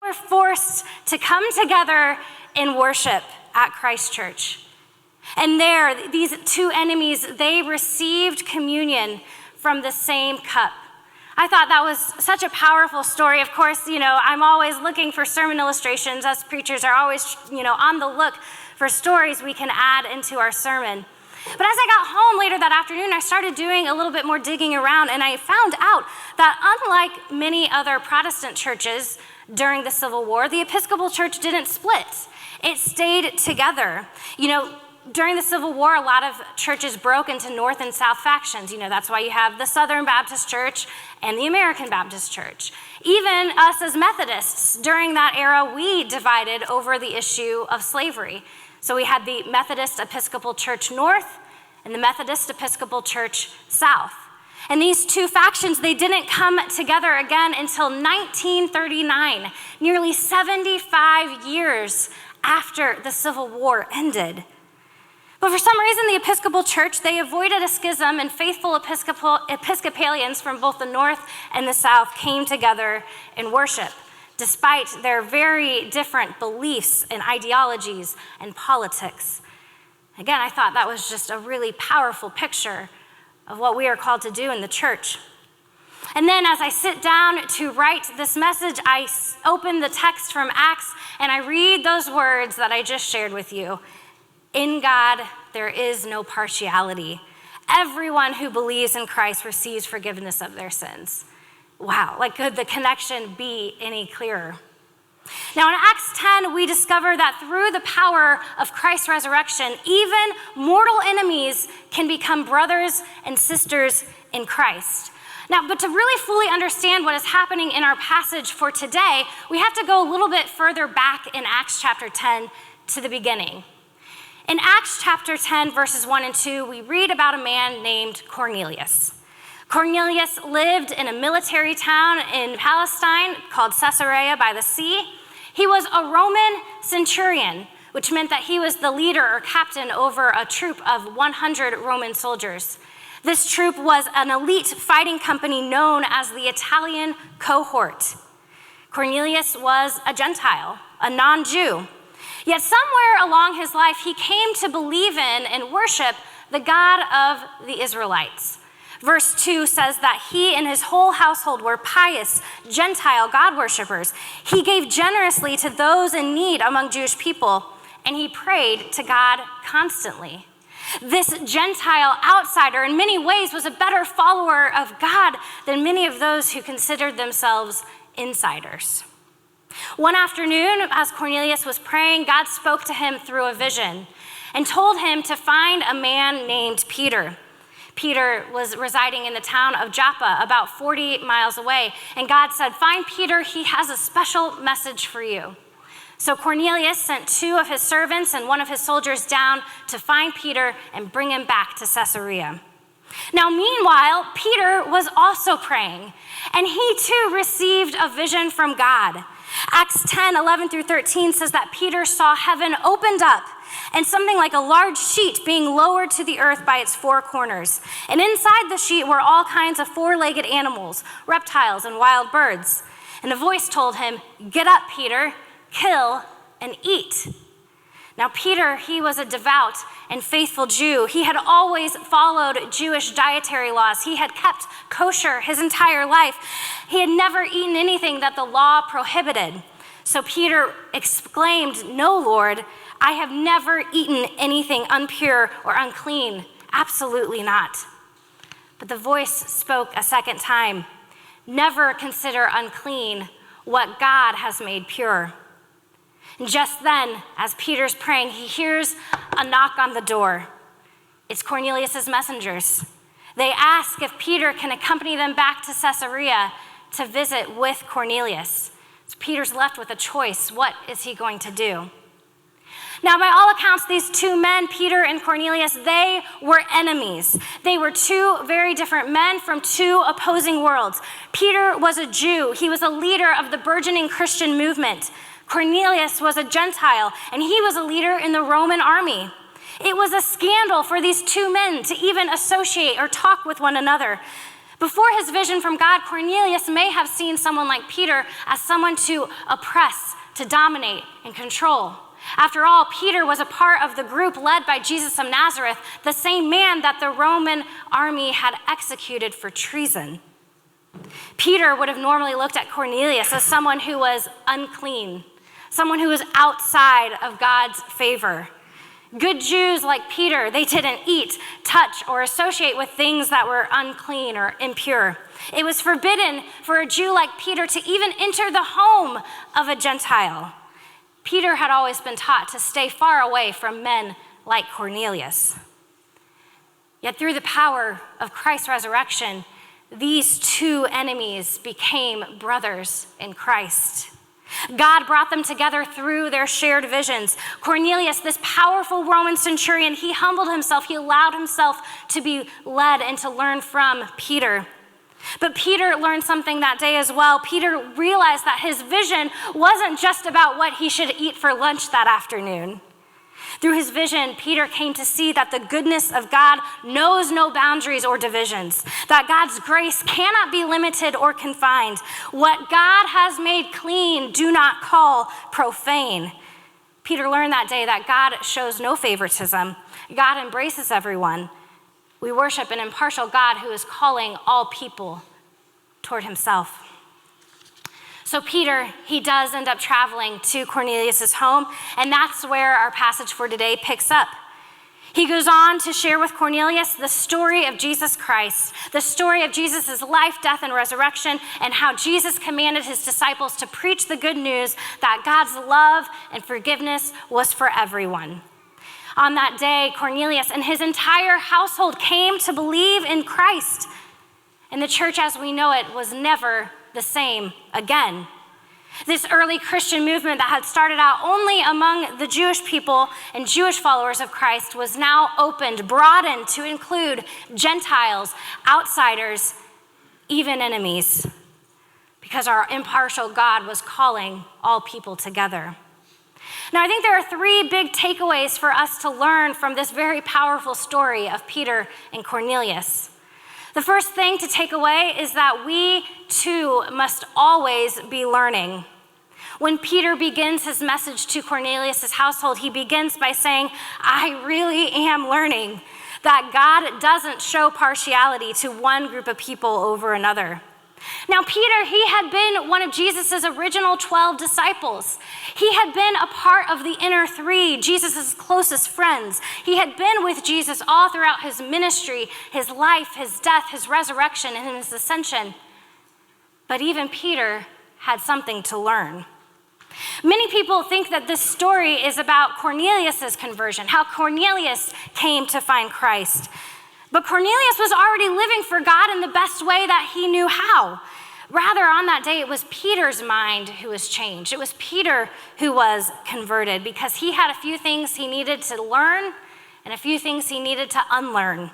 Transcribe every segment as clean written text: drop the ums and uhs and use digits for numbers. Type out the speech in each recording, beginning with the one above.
were forced to come together in worship at Christ Church. And there, these two enemies, they received communion from the same cup. I thought that was such a powerful story. Of course, I'm always looking for sermon illustrations. Us preachers are always, on the look for stories we can add into our sermon. But as I got home later that afternoon, I started doing a little bit more digging around, and I found out that unlike many other Protestant churches during the Civil War, the Episcopal Church didn't split. It stayed together. During the Civil War, a lot of churches broke into North and South factions. That's why you have the Southern Baptist Church and the American Baptist Church. Even us as Methodists, during that era, we divided over the issue of slavery. So we had the Methodist Episcopal Church North and the Methodist Episcopal Church South. And these two factions, they didn't come together again until 1939, nearly 75 years after the Civil War ended. But for some reason, the Episcopal Church, they avoided a schism, and faithful Episcopalians from both the North and the South came together in worship, despite their very different beliefs and ideologies and politics. Again, I thought that was just a really powerful picture of what we are called to do in the church. And then as I sit down to write this message, I open the text from Acts, and I read those words that I just shared with you. In God, there is no partiality. Everyone who believes in Christ receives forgiveness of their sins. Wow, could the connection be any clearer? Now in Acts 10, we discover that through the power of Christ's resurrection, even mortal enemies can become brothers and sisters in Christ. Now, but to really fully understand what is happening in our passage for today, we have to go a little bit further back in Acts chapter 10 to the beginning. In Acts chapter 10, verses 1 and 2, we read about a man named Cornelius. Cornelius lived in a military town in Palestine called Caesarea by the sea. He was a Roman centurion, which meant that he was the leader or captain over a troop of 100 Roman soldiers. This troop was an elite fighting company known as the Italian Cohort. Cornelius was a Gentile, a non-Jew. Yet somewhere along his life, he came to believe in and worship the God of the Israelites. Verse 2 says that he and his whole household were pious, Gentile God worshipers. He gave generously to those in need among Jewish people, and he prayed to God constantly. This Gentile outsider, in many ways, was a better follower of God than many of those who considered themselves insiders. One afternoon, as Cornelius was praying, God spoke to him through a vision and told him to find a man named Peter. Peter was residing in the town of Joppa, about 40 miles away, and God said, "Find Peter, he has a special message for you." So Cornelius sent 2 of his servants and 1 of his soldiers down to find Peter and bring him back to Caesarea. Now, meanwhile, Peter was also praying, and he too received a vision from God. Acts 10, 11 through 13 says that Peter saw heaven opened up and something like a large sheet being lowered to the earth by its 4 corners. And inside the sheet were all kinds of 4-legged animals, reptiles, and wild birds. And a voice told him, "Get up, Peter, kill and eat." Now, Peter, he was a devout and faithful Jew. He had always followed Jewish dietary laws. He had kept kosher his entire life. He had never eaten anything that the law prohibited. So Peter exclaimed, "No, Lord, I have never eaten anything impure or unclean. Absolutely not." But the voice spoke a second time, "Never consider unclean what God has made pure." And just then, as Peter's praying, he hears a knock on the door. It's Cornelius' messengers. They ask if Peter can accompany them back to Caesarea to visit with Cornelius. So Peter's left with a choice. What is he going to do? Now, by all accounts, these 2 men, Peter and Cornelius, they were enemies. They were 2 very different men from 2 opposing worlds. Peter was a Jew. He was a leader of the burgeoning Christian movement. Cornelius was a Gentile, and he was a leader in the Roman army. It was a scandal for these 2 men to even associate or talk with one another. Before his vision from God, Cornelius may have seen someone like Peter as someone to oppress, to dominate, and control. After all, Peter was a part of the group led by Jesus of Nazareth, the same man that the Roman army had executed for treason. Peter would have normally looked at Cornelius as someone who was unclean, someone who was outside of God's favor. Good Jews like Peter, they didn't eat, touch, or associate with things that were unclean or impure. It was forbidden for a Jew like Peter to even enter the home of a Gentile. Peter had always been taught to stay far away from men like Cornelius. Yet through the power of Christ's resurrection, these two enemies became brothers in Christ. God brought them together through their shared visions. Cornelius, this powerful Roman centurion, he humbled himself. He allowed himself to be led and to learn from Peter. But Peter learned something that day as well. Peter realized that his vision wasn't just about what he should eat for lunch that afternoon. Through his vision, Peter came to see that the goodness of God knows no boundaries or divisions, that God's grace cannot be limited or confined. What God has made clean, do not call profane. Peter learned that day that God shows no favoritism. God embraces everyone. We worship an impartial God who is calling all people toward himself. So Peter, he does end up traveling to Cornelius' home, and that's where our passage for today picks up. He goes on to share with Cornelius the story of Jesus Christ, the story of Jesus' life, death, and resurrection, and how Jesus commanded his disciples to preach the good news that God's love and forgiveness was for everyone. On that day, Cornelius and his entire household came to believe in Christ. And the church as we know it was never the same again. This early Christian movement that had started out only among the Jewish people and Jewish followers of Christ was now opened, broadened to include Gentiles, outsiders, even enemies, because our impartial God was calling all people together. Now, I think there are three big takeaways for us to learn from this very powerful story of Peter and Cornelius. The first thing to take away is that we, too, must always be learning. When Peter begins his message to Cornelius' household, he begins by saying, I really am learning that God doesn't show partiality to one group of people over another. Now, Peter, he had been one of Jesus' original 12 disciples. He had been a part of the inner three, Jesus' closest friends. He had been with Jesus all throughout his ministry, his life, his death, his resurrection, and his ascension. But even Peter had something to learn. Many people think that this story is about Cornelius' conversion, how Cornelius came to find Christ. But Cornelius was already living for God in the best way that he knew how. Rather, on that day, it was Peter's mind who was changed. It was Peter who was converted because he had a few things he needed to learn and a few things he needed to unlearn.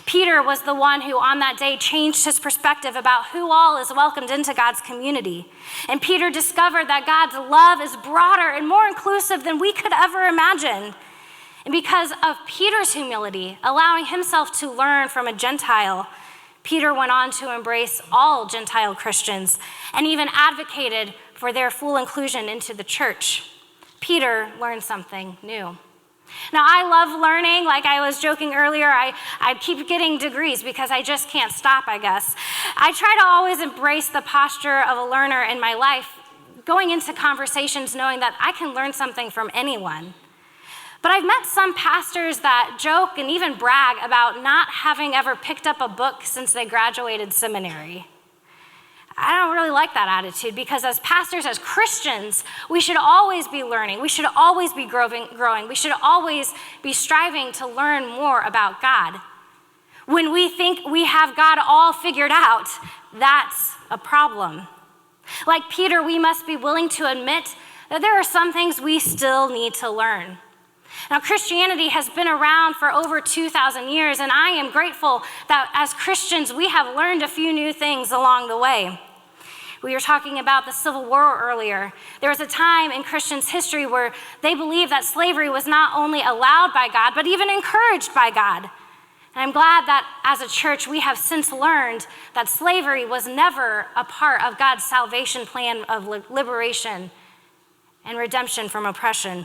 Peter was the one who on that day changed his perspective about who all is welcomed into God's community. And Peter discovered that God's love is broader and more inclusive than we could ever imagine. And because of Peter's humility, allowing himself to learn from a Gentile, Peter went on to embrace all Gentile Christians and even advocated for their full inclusion into the church. Peter learned something new. Now, I love learning. Like I was joking earlier, I keep getting degrees because I just can't stop, I guess. I try to always embrace the posture of a learner in my life, going into conversations knowing that I can learn something from anyone. But I've met some pastors that joke and even brag about not having ever picked up a book since they graduated seminary. I don't really like that attitude because as pastors, as Christians, we should always be learning. We should always be growing. We should always be striving to learn more about God. When we think we have God all figured out, that's a problem. Like Peter, we must be willing to admit that there are some things we still need to learn. Now, Christianity has been around for over 2,000 years, and I am grateful that as Christians, we have learned a few new things along the way. We were talking about the Civil War earlier. There was a time in Christians' history where they believed that slavery was not only allowed by God, but even encouraged by God. And I'm glad that as a church, we have since learned that slavery was never a part of God's salvation plan of liberation and redemption from oppression.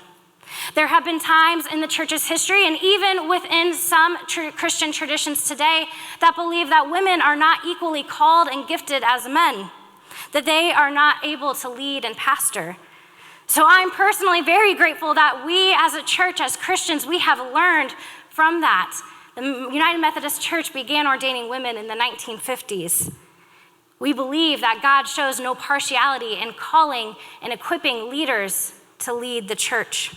There have been times in the church's history, and even within some Christian traditions today, that believe that women are not equally called and gifted as men, that they are not able to lead and pastor. So I'm personally very grateful that we as a church, as Christians, we have learned from that. The United Methodist Church began ordaining women in the 1950s. We believe that God shows no partiality in calling and equipping leaders to lead the church.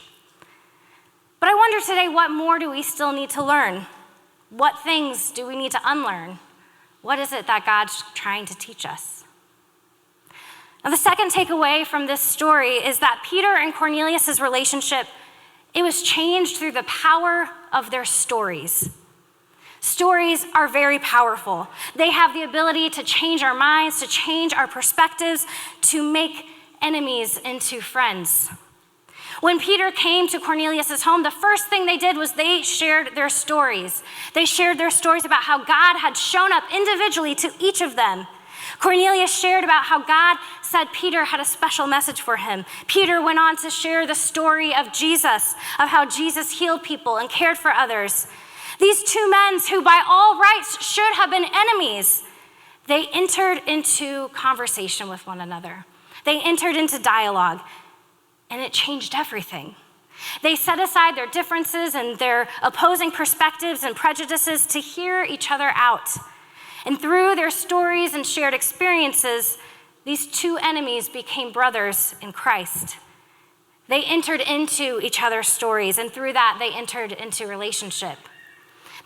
But I wonder today, what more do we still need to learn? What things do we need to unlearn? What is it that God's trying to teach us? Now, the second takeaway from this story is that Peter and Cornelius' relationship, it was changed through the power of their stories. Stories are very powerful. They have the ability to change our minds, to change our perspectives, to make enemies into friends. When Peter came to Cornelius' home, the first thing they did was they shared their stories. They shared their stories about how God had shown up individually to each of them. Cornelius shared about how God said Peter had a special message for him. Peter went on to share the story of Jesus, of how Jesus healed people and cared for others. These two men, who by all rights should have been enemies, they entered into conversation with one another. They entered into dialogue, and it changed everything. They set aside their differences and their opposing perspectives and prejudices to hear each other out. And through their stories and shared experiences, these two enemies became brothers in Christ. They entered into each other's stories, and through that, they entered into relationship.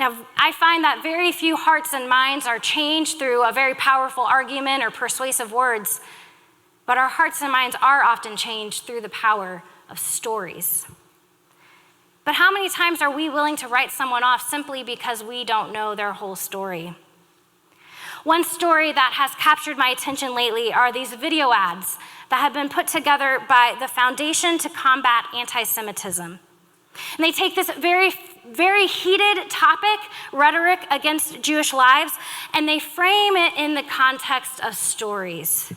Now, I find that very few hearts and minds are changed through a very powerful argument or persuasive words, but our hearts and minds are often changed through the power of stories. But how many times are we willing to write someone off simply because we don't know their whole story? One story that has captured my attention lately are these video ads that have been put together by the Foundation to Combat Anti-Semitism. And they take this very, very heated topic, rhetoric against Jewish lives, and they frame it in the context of stories.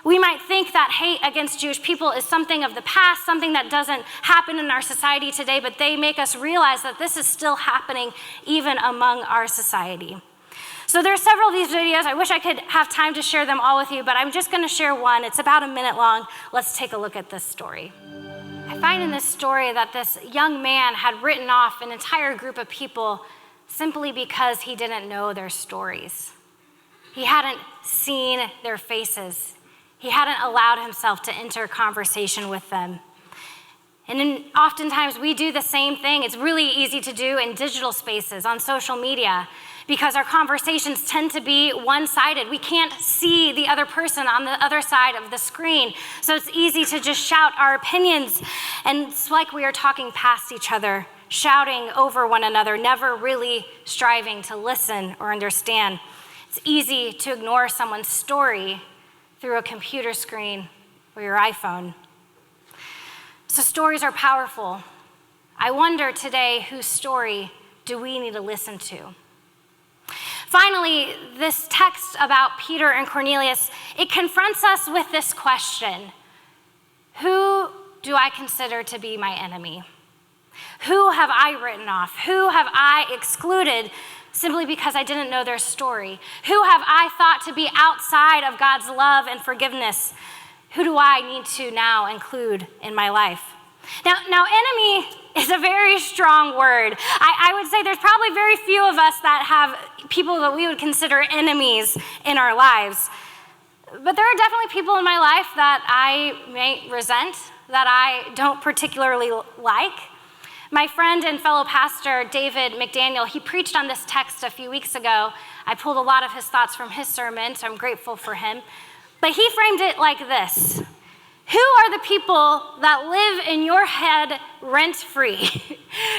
We might think that hate against Jewish people is something of the past, something that doesn't happen in our society today, but they make us realize that this is still happening even among our society. So there are several of these videos. I wish I could have time to share them all with you, but I'm just going to share one. It's about a minute long. Let's take a look at this story. I find in this story that this young man had written off an entire group of people simply because he didn't know their stories. He hadn't seen their faces. He hadn't allowed himself to enter conversation with them. And oftentimes we do the same thing. It's really easy to do in digital spaces, on social media, because our conversations tend to be one-sided. We can't see the other person on the other side of the screen. So it's easy to just shout our opinions. And it's like we are talking past each other, shouting over one another, never really striving to listen or understand. It's easy to ignore someone's story through a computer screen or your iPhone. So stories are powerful. I wonder today, whose story do we need to listen to? Finally, this text about Peter and Cornelius, it confronts us with this question: who do I consider to be my enemy? Who have I written off? Who have I excluded simply because I didn't know their story? Who have I thought to be outside of God's love and forgiveness? Who do I need to now include in my life? Now, enemy is a very strong word. I would say there's probably very few of us that have people that we would consider enemies in our lives. But there are definitely people in my life that I may resent, that I don't particularly like. My friend and fellow pastor, David McDaniel, he preached on this text a few weeks ago. I pulled a lot of his thoughts from his sermon, so I'm grateful for him. But he framed it like this: who are the people that live in your head rent-free?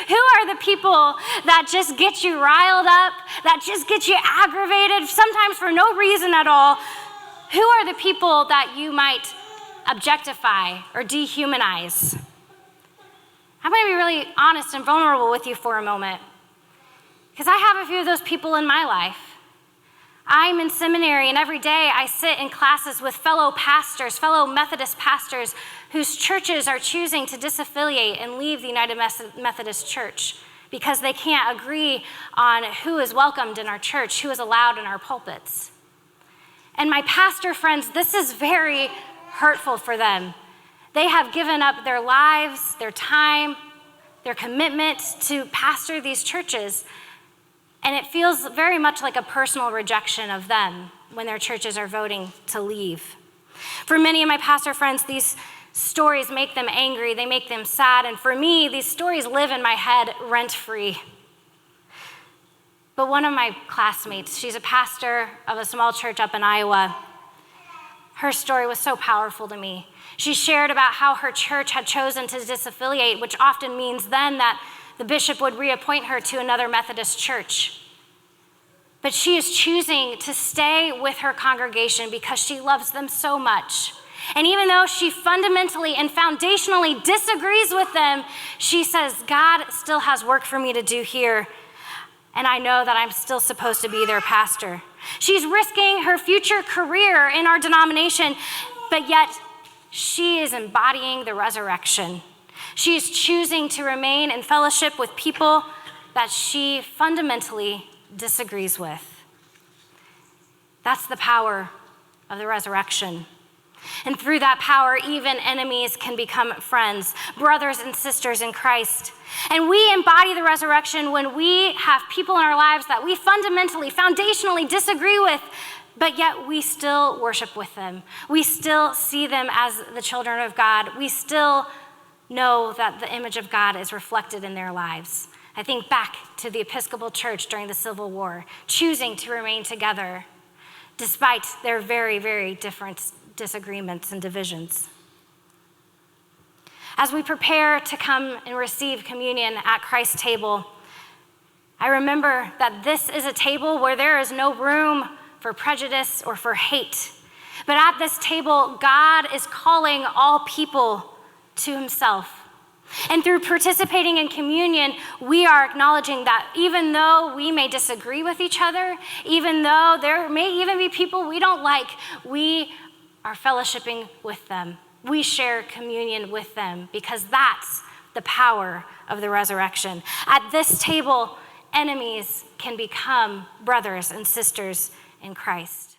Who are the people that just get you riled up, that just get you aggravated, sometimes for no reason at all? Who are the people that you might objectify or dehumanize? I'm going to be really honest and vulnerable with you for a moment. Because I have a few of those people in my life. I'm in seminary, and every day I sit in classes with fellow pastors, fellow Methodist pastors, whose churches are choosing to disaffiliate and leave the United Methodist Church because they can't agree on who is welcomed in our church, who is allowed in our pulpits. And my pastor friends, this is very hurtful for them. They have given up their lives, their time, their commitment to pastor these churches. And it feels very much like a personal rejection of them when their churches are voting to leave. For many of my pastor friends, these stories make them angry, they make them sad, and for me, these stories live in my head rent-free. But one of my classmates, she's a pastor of a small church up in Iowa. Her story was so powerful to me. She shared about how her church had chosen to disaffiliate, which often means then that the bishop would reappoint her to another Methodist church. But she is choosing to stay with her congregation because she loves them so much. And even though she fundamentally and foundationally disagrees with them, she says, God still has work for me to do here, and I know that I'm still supposed to be their pastor. She's risking her future career in our denomination, but yet she is embodying the resurrection. She is choosing to remain in fellowship with people that she fundamentally disagrees with. That's the power of the resurrection. And through that power, even enemies can become friends, brothers and sisters in Christ. And we embody the resurrection when we have people in our lives that we fundamentally, foundationally disagree with, but yet we still worship with them. We still see them as the children of God. We still know that the image of God is reflected in their lives. I think back to the Episcopal Church during the Civil War, choosing to remain together despite their very, very different disagreements and divisions. As we prepare to come and receive communion at Christ's table, I remember that this is a table where there is no room for prejudice or for hate. But at this table, God is calling all people to himself. And through participating in communion, we are acknowledging that even though we may disagree with each other, even though there may even be people we don't like, we are fellowshipping with them. We share communion with them because that's the power of the resurrection. At this table, enemies can become brothers and sisters in Christ.